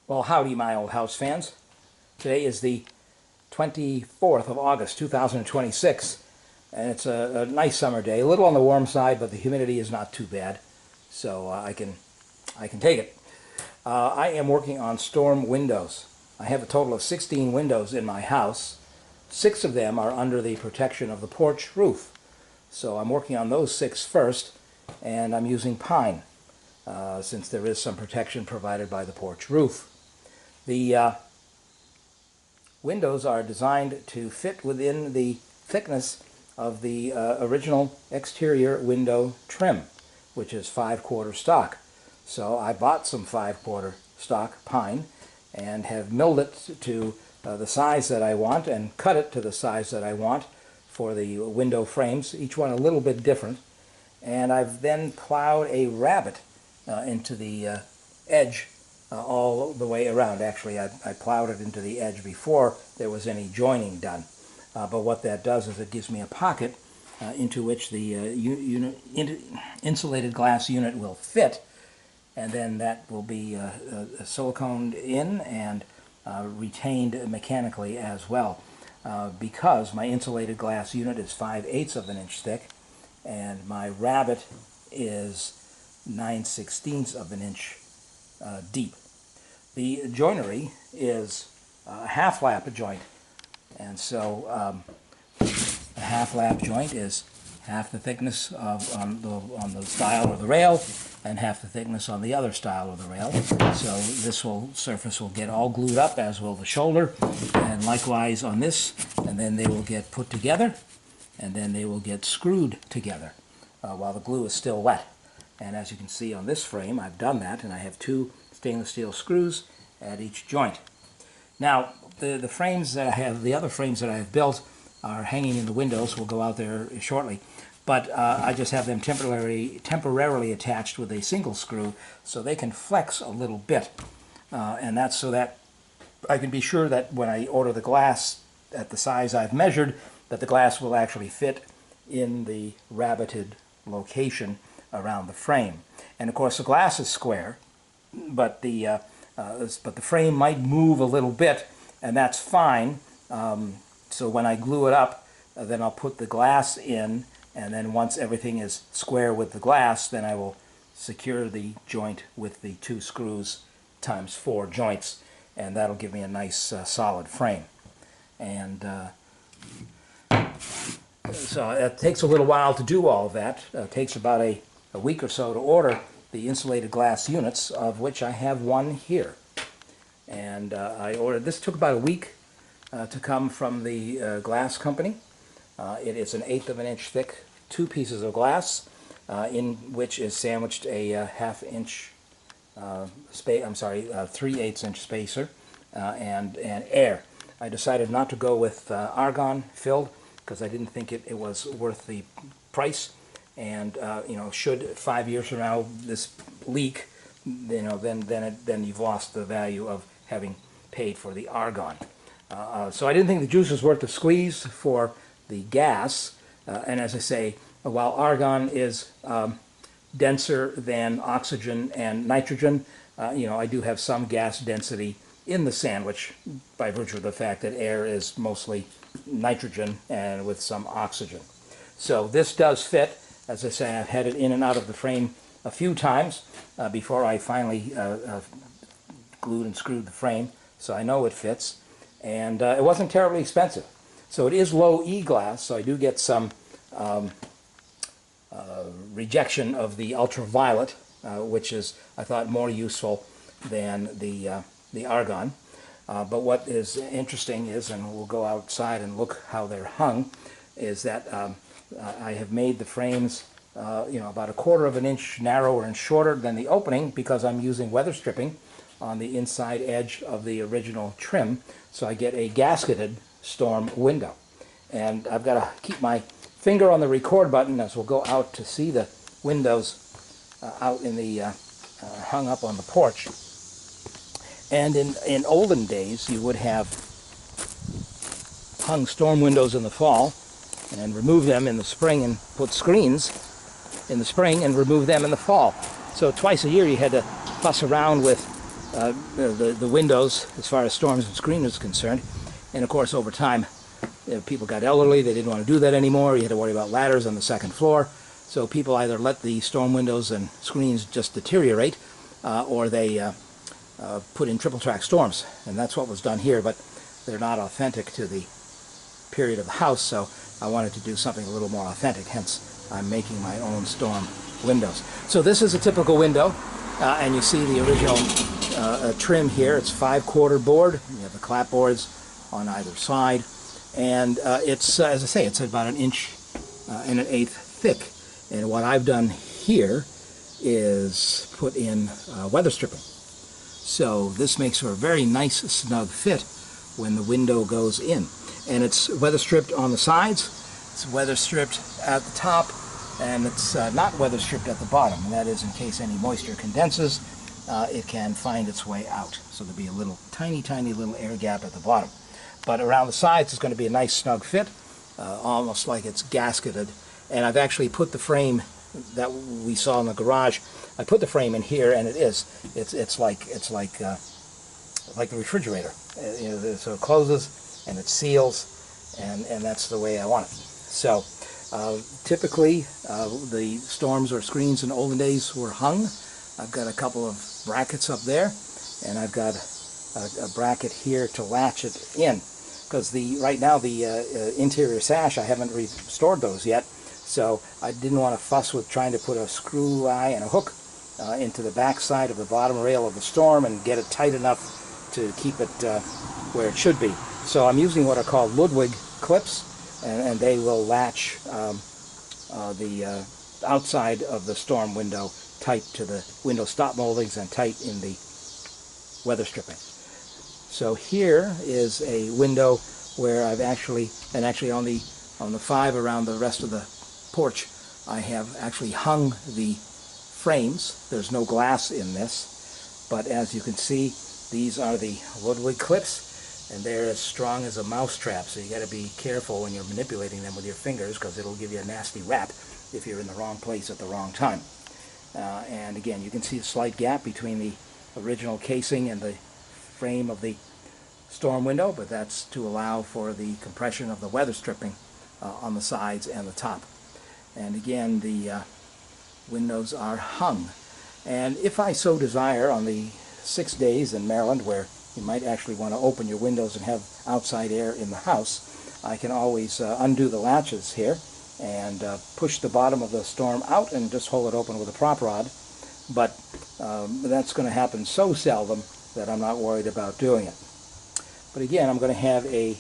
Well, howdy, my old house fans. Today is the 24th of August, 2026, and it's a nice summer day. A little on the warm side, but the humidity is not too bad, so I can take it. I am working on storm windows. I have a total of 16 windows in my house. 6 of them are under the protection of the porch roof. So I'm working on those 6 first, and I'm using pine, since there is some protection provided by the porch roof. The windows are designed to fit within the thickness of the original exterior window trim, which is 5/4 stock. So I bought some 5/4 stock pine and have milled it to the size that I want and cut it to the size that I want for the window frames, each one a little bit different. And I've then plowed a rabbet into the edge all the way around. Actually, I plowed it into the edge before there was any joining done. But what that does is it gives me a pocket into which the insulated glass unit will fit, and then that will be siliconed in and retained mechanically as well. Because my insulated glass unit is 5/8 of an inch thick, and my rabbet is 9/16 of an inch deep. The joinery is a half lap joint, and so a half lap joint is half the thickness on the stile or the rail, and half the thickness on the other stile or the rail. So this surface will get all glued up, as will the shoulder, and likewise on this, and then they will get put together, and then they will get screwed together while the glue is still wet. And as you can see on this frame, I've done that, and I have 2 stainless steel screws at each joint. Now, the frames that I have, the other frames that I have built, are hanging in the windows. We'll go out there shortly. But I just have them temporarily attached with a single screw so they can flex a little bit. And that's so that I can be sure that when I order the glass at the size I've measured, that the glass will actually fit in the rabbeted location around the frame. And of course the glass is square, but the frame might move a little bit, and that's fine. So when I glue it up, then I'll put the glass in, and then once everything is square with the glass, then I will secure the joint with the 2 screws times 4 joints, and that'll give me a nice solid frame. And so it takes a little while to do all of that. It takes about a week or so to order the insulated glass units, of which I have one here. And I ordered, this took about a week to come from the glass company. It is an 1/8 of an inch thick, 2 pieces of glass, in which is sandwiched a 1/2 inch, 3/8 inch spacer, and air. I decided not to go with argon filled because I didn't think it was worth the price. And you know, should 5 years from now this leak, you know, then you've lost the value of having paid for the argon. So I didn't think the juice was worth the squeeze for the gas. And as I say, while argon is denser than oxygen and nitrogen, you know, I do have some gas density in the sandwich by virtue of the fact that air is mostly nitrogen and with some oxygen. So this does fit. As I say, I've had it in and out of the frame a few times before I finally glued and screwed the frame, so I know it fits. And it wasn't terribly expensive. So it is low E glass, so I do get some rejection of the ultraviolet, which is, I thought, more useful than the argon. But what is interesting is, and we'll go outside and look how they're hung, is that I have made the frames you know, about 1/4 of an inch narrower and shorter than the opening because I'm using weather stripping on the inside edge of the original trim, so I get a gasketed storm window. And I've got to keep my finger on the record button as we'll go out to see the windows out in the hung up on the porch. And in olden days you would have hung storm windows in the fall and remove them in the spring and put screens in the spring and remove them in the fall. So twice a year you had to fuss around with the windows as far as storms and screen is concerned. And of course, over time, people got elderly, they didn't want to do that anymore. You had to worry about ladders on the second floor. So people either let the storm windows and screens just deteriorate, or they put in triple track storms. And that's what was done here, but they're not authentic to the period of the house, so I wanted to do something a little more authentic, hence I'm making my own storm windows. So this is a typical window, and you see the original trim here. It's 5/4 board. You have the clapboards on either side, and it's, as I say, it's about 1 1/8 thick. And what I've done here is put in weather stripping. So this makes for a very nice snug fit when the window goes in. And it's weather stripped on the sides, it's weather stripped at the top, and it's not weather stripped at the bottom. And that is in case any moisture condenses, it can find its way out. So there'll be a little tiny little air gap at the bottom. But around the sides it's going to be a nice snug fit, almost like it's gasketed. And I've actually put the frame that we saw in the garage, I put the frame in here, and it's like the refrigerator. So it closes and it seals, and that's the way I want it. So typically the storms or screens in the olden days were hung. I've got a couple of brackets up there, and I've got a bracket here to latch it in, because right now the interior sash, I haven't restored those yet, so I didn't want to fuss with trying to put a screw eye and a hook into the back side of the bottom rail of the storm and get it tight enough to keep it where it should be. So I'm using what are called Ludwig clips, and they will latch the outside of the storm window tight to the window stop moldings and tight in the weather stripping. So here is a window where I've actually on the 5 around the rest of the porch, I have actually hung the frames. There's no glass in this, but as you can see, these are the Ludwig clips, and they're as strong as a mouse trap, so you got to be careful when you're manipulating them with your fingers, because it'll give you a nasty rap if you're in the wrong place at the wrong time. And again, you can see a slight gap between the original casing and the frame of the storm window, but that's to allow for the compression of the weather stripping on the sides and the top. And again, the windows are hung. And if I so desire, on the 6 days in Maryland where you might actually want to open your windows and have outside air in the house, I can always undo the latches here and push the bottom of the storm out and just hold it open with a prop rod. But that's going to happen so seldom that I'm not worried about doing it. But again, I'm going to have a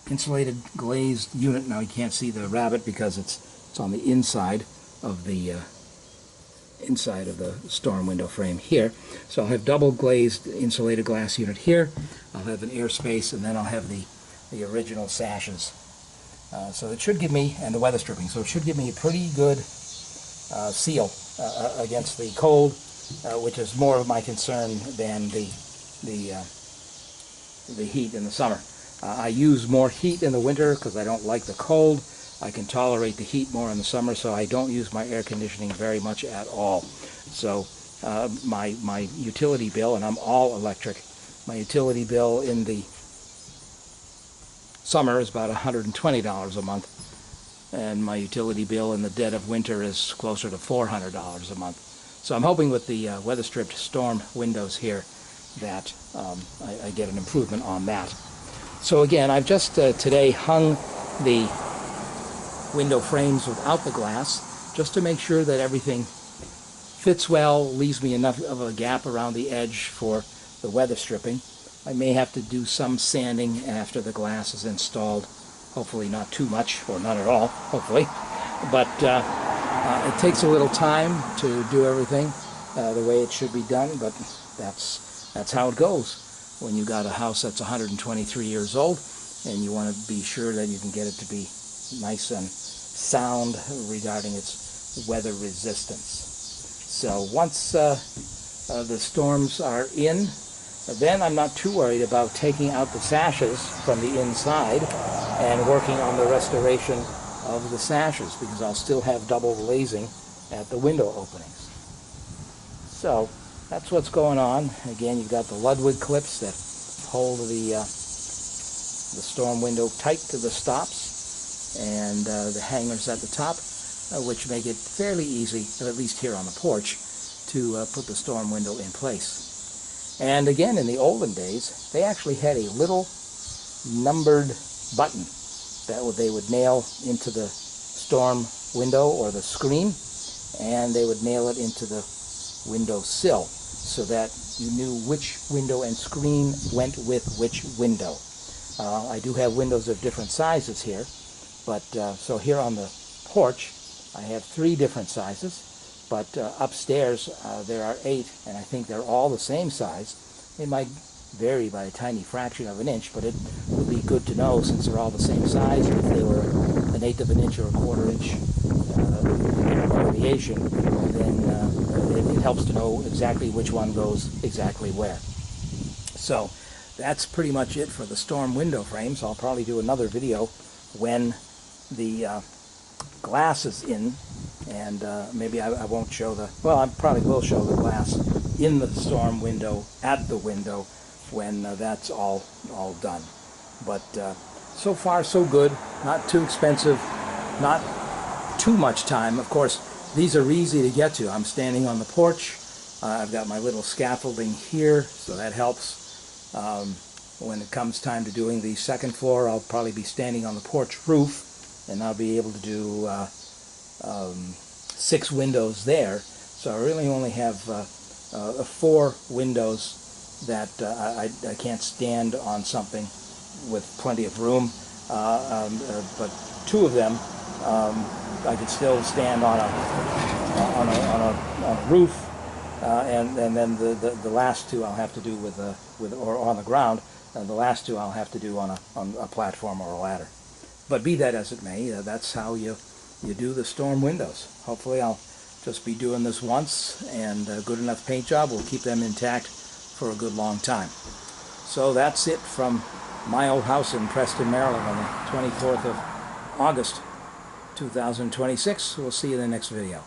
insulated glazed unit. Now you can't see the rabbit because it's on the inside of the storm window frame here. So I'll have double glazed insulated glass unit here. I'll have an air space, and then I'll have the original sashes. So it should give me, and the weather stripping, so it should give me a pretty good seal against the cold, which is more of my concern than the heat in the summer. I use more heat in the winter because I don't like the cold. I can tolerate the heat more in the summer, so I don't use my air conditioning very much at all. So my utility bill, and I'm all electric, my utility bill in the summer is about $120 a month, and my utility bill in the dead of winter is closer to $400 a month. So I'm hoping with the weather stripped storm windows here that I get an improvement on that. So again, I've just today hung the window frames without the glass, just to make sure that everything fits well, leaves me enough of a gap around the edge for the weather stripping. I may have to do some sanding after the glass is installed, hopefully not too much, or none at all, hopefully. But it takes a little time to do everything the way it should be done, but that's how it goes when you got a house that's 123 years old and you want to be sure that you can get it to be nice and sound regarding its weather resistance. So once the storms are in, then I'm not too worried about taking out the sashes from the inside and working on the restoration of the sashes, because I'll still have double glazing at the window openings. So that's what's going on. Again, you've got the Ludwig clips that hold the storm window tight to the stops, and the hangers at the top, which make it fairly easy, at least here on the porch, to put the storm window in place. And again, in the olden days, they actually had a little numbered button that they would nail into the storm window or the screen, and they would nail it into the window sill so that you knew which window and screen went with which window. I do have windows of different sizes here, but so here on the porch I have 3 different sizes, but upstairs there are 8, and I think they're all the same size. It might vary by a tiny fraction of an inch, but it would be good to know, since they're all the same size, if they were an eighth of an inch or a quarter inch variation, then it helps to know exactly which one goes exactly where. So that's pretty much it for the storm window frames. I'll probably do another video when the glass is in, and maybe I won't show the, well, I probably will show the glass in the storm window at the window when that's all done. But so far so good, not too expensive, not too much time. Of course, these are easy to get to. I'm standing on the porch. I've got my little scaffolding here, so that helps. When it comes time to doing the second floor, I'll probably be standing on the porch roof, and I'll be able to do 6 windows there. So I really only have 4 windows that I can't stand on something with plenty of room, but 2 of them I could still stand on a roof, and then the last 2 I'll have to do with or on the ground. The last 2 I'll have to do on a platform or a ladder. But be that as it may, that's how you do the storm windows. Hopefully I'll just be doing this once, and a good enough paint job will keep them intact for a good long time. So that's it from my old house in Preston, Maryland on the 24th of August 2026. We'll see you in the next video.